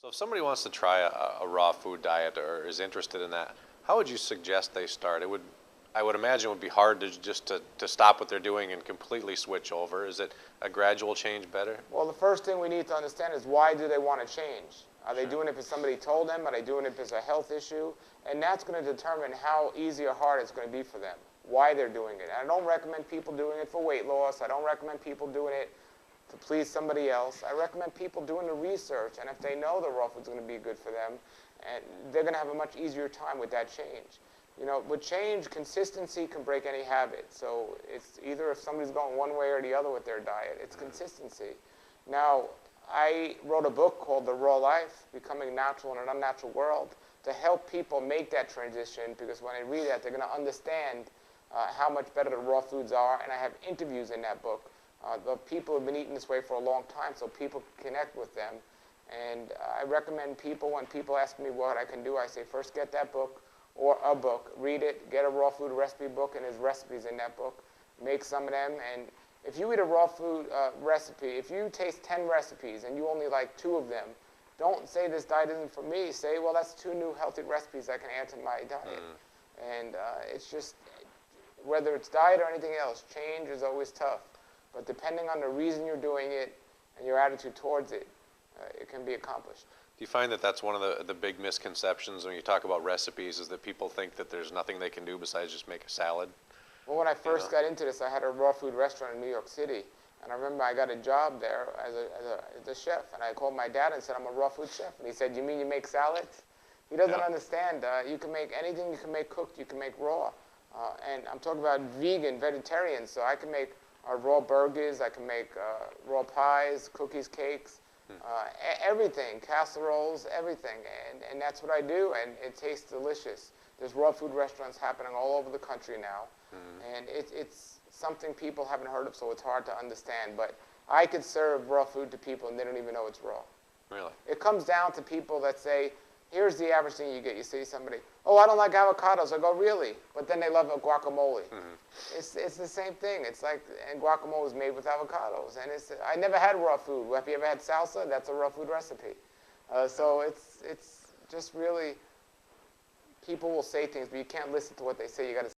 So if somebody wants to try a raw food diet or is interested in that, how would you suggest they start? I would imagine it would be hard to stop what they're doing and completely switch over. Is it a gradual change better? Well, the first thing we need to understand is why do they want to change? Are they Sure. doing it because somebody told them? Are they doing it because it's a health issue? And that's going to determine how easy or hard it's going to be for them, why they're doing it. And I don't recommend people doing it for weight loss. I don't recommend people doing it to please somebody else. I recommend people doing the research, and if they know the raw food's going to be good for them, and they're going to have a much easier time with that change. You know, with change, consistency can break any habit. So it's either if somebody's going one way or the other with their diet, it's consistency. Now, I wrote a book called The Raw Life, Becoming Natural in an Unnatural World, to help people make that transition, because when they read that, they're going to understand how much better the raw foods are, and I have interviews in that book. The people have been eating this way for a long time, so people connect with them. And I recommend people, when people ask me what I can do, I say first get that book or a book, read it, get a raw food recipe book, and there's recipes in that book. Make some of them, and if you eat a raw food recipe, if you taste 10 recipes and you only like 2 of them, don't say this diet isn't for me. Say, well, that's 2 new healthy recipes I can add to my diet. And it's just, whether it's diet or anything else, change is always tough. But depending on the reason you're doing it and your attitude towards it, it can be accomplished. Do you find that that's one of the big misconceptions when you talk about recipes is that people think that there's nothing they can do besides just make a salad? Well, when I first got into this, I had a raw food restaurant in New York City. And I remember I got a job there as a chef. And I called my dad and said, I'm a raw food chef. And he said, you mean you make salads? He doesn't understand. You can make anything you can make cooked, you can make raw. And I'm talking about vegan, vegetarian. So I can make raw burgers, I can make raw pies, cookies, cakes, everything, casseroles, everything. And that's what I do, and it tastes delicious. There's raw food restaurants happening all over the country now. And it's something people haven't heard of, so it's hard to understand. But I could serve raw food to people, and they don't even know it's raw. Really? It comes down to people that say, here's the average thing you get. You see somebody, oh, I don't like avocados. I go, really? But then they love a guacamole. It's the same thing. It's like, and guacamole is made with avocados. And I never had raw food. Have you ever had salsa? That's a raw food recipe. So it's just really, people will say things, but you can't listen to what they say. You got to